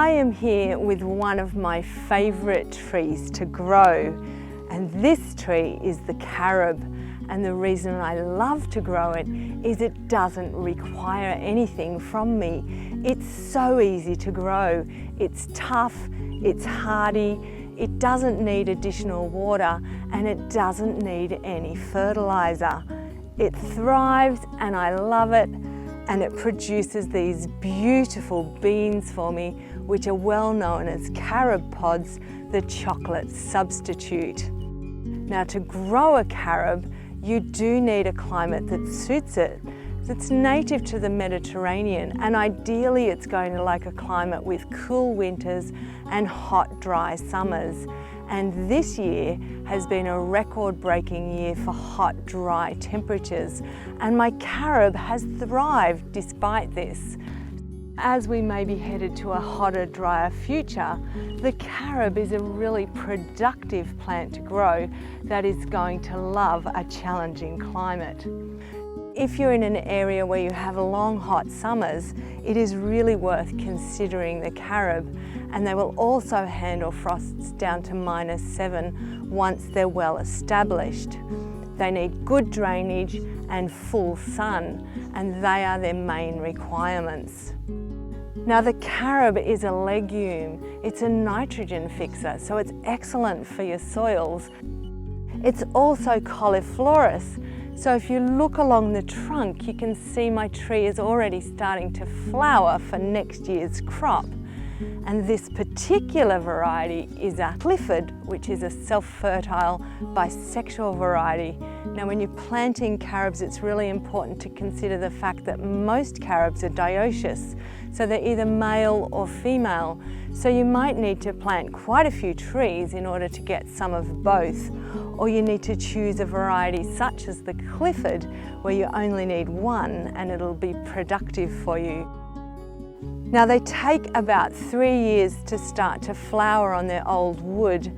I am here with one of my favourite trees to grow, and this tree is the carob. And the reason I love to grow it is it doesn't require anything from me. It's so easy to grow. It's tough, it's hardy, it doesn't need additional water, and it doesn't need any fertiliser. It thrives and I love it, and it produces these beautiful beans for me, which are well known as carob pods, the chocolate substitute. Now, to grow a carob, you do need a climate that suits it, that's native to the Mediterranean, and ideally it's going to like a climate with cool winters and hot, dry summers. And this year has been a record-breaking year for hot, dry temperatures, and my carob has thrived despite this. As we may be headed to a hotter, drier future, the carob is a really productive plant to grow that is going to love a challenging climate. If you're in an area where you have long, hot summers, it is really worth considering the carob, and they will also handle frosts down to -7 once they're well established. They need good drainage and full sun, and they are their main requirements. Now, the carob is a legume. It's a nitrogen fixer, so it's excellent for your soils. It's also cauliflorous, so if you look along the trunk, you can see my tree is already starting to flower for next year's crop. And this particular variety is a Clifford, which is a self-fertile bisexual variety. Now, when you're planting carobs, it's really important to consider the fact that most carobs are dioecious, so they're either male or female. So you might need to plant quite a few trees in order to get some of both, or you need to choose a variety such as the Clifford, where you only need one and it'll be productive for you. Now, they take about 3 years to start to flower on their old wood,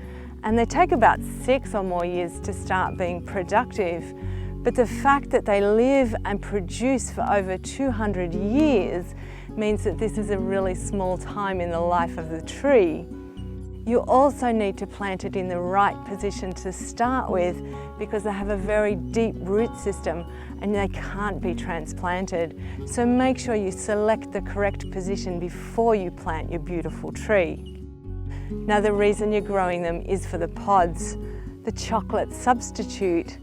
and they take about 6 or more years to start being productive. But the fact that they live and produce for over 200 years means that this is a really small time in the life of the tree. You also need to plant it in the right position to start with, because they have a very deep root system and they can't be transplanted. So make sure you select the correct position before you plant your beautiful tree. Now, the reason you're growing them is for the pods, the chocolate substitute.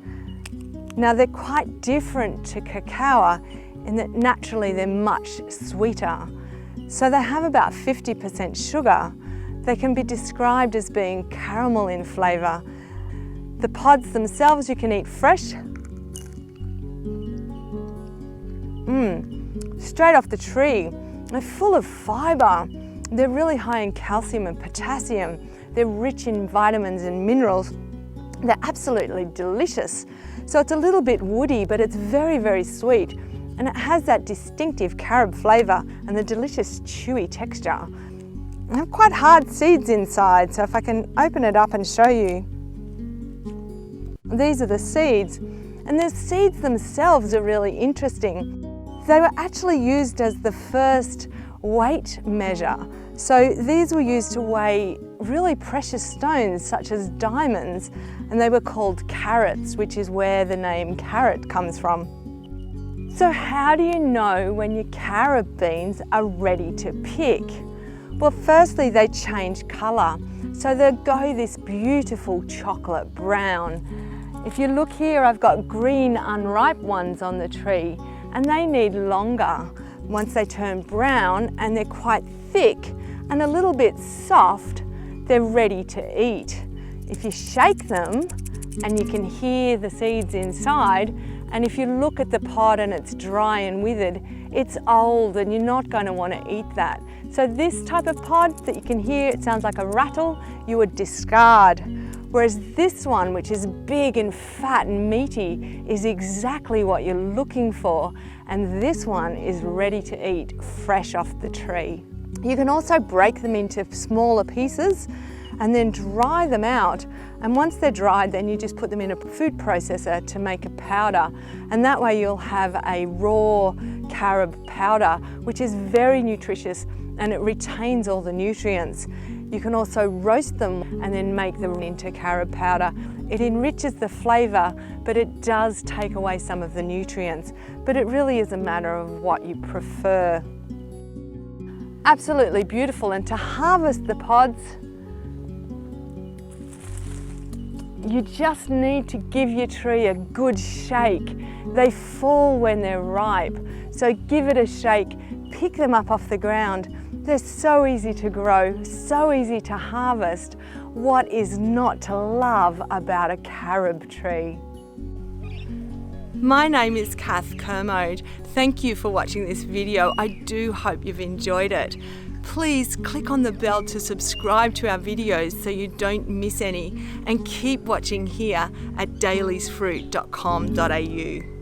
Now, they're quite different to cacao in that naturally they're much sweeter. So they have about 50% sugar. They can be described as being caramel in flavour. The pods themselves you can eat fresh, straight off the tree. They're full of fibre. They're really high in calcium and potassium. They're rich in vitamins and minerals. They're absolutely delicious. So it's a little bit woody, but it's very, very sweet. And it has that distinctive carob flavour and the delicious chewy texture. They have quite hard seeds inside, so if I can open it up and show you. These are the seeds, and the seeds themselves are really interesting. They were actually used as the first weight measure. So these were used to weigh really precious stones such as diamonds, and they were called carats, which is where the name carat comes from. So how do you know when your carob beans are ready to pick? Well, firstly, they change colour. So they'll go this beautiful chocolate brown. If you look here, I've got green unripe ones on the tree, and they need longer. Once they turn brown and they're quite thick and a little bit soft, they're ready to eat. If you shake them, and you can hear the seeds inside, and if you look at the pod and it's dry and withered, it's old and you're not going to want to eat that. So this type of pod that you can hear, it sounds like a rattle, you would discard. Whereas this one, which is big and fat and meaty, is exactly what you're looking for. And this one is ready to eat fresh off the tree. You can also break them into smaller pieces and then dry them out. And once they're dried, then you just put them in a food processor to make a powder. And that way you'll have a raw carob powder, which is very nutritious and it retains all the nutrients. You can also roast them and then make them into carob powder. It enriches the flavour, but it does take away some of the nutrients. But it really is a matter of what you prefer. Absolutely beautiful. And to harvest the pods, you just need to give your tree a good shake. They fall when they're ripe, so give it a shake. Pick them up off the ground. They're so easy to grow, so easy to harvest. What is not to love about a carob tree? My name is Kath Kermode. Thank you for watching this video. I do hope you've enjoyed it. Please click on the bell to subscribe to our videos so you don't miss any, and keep watching here at daleysfruit.com.au.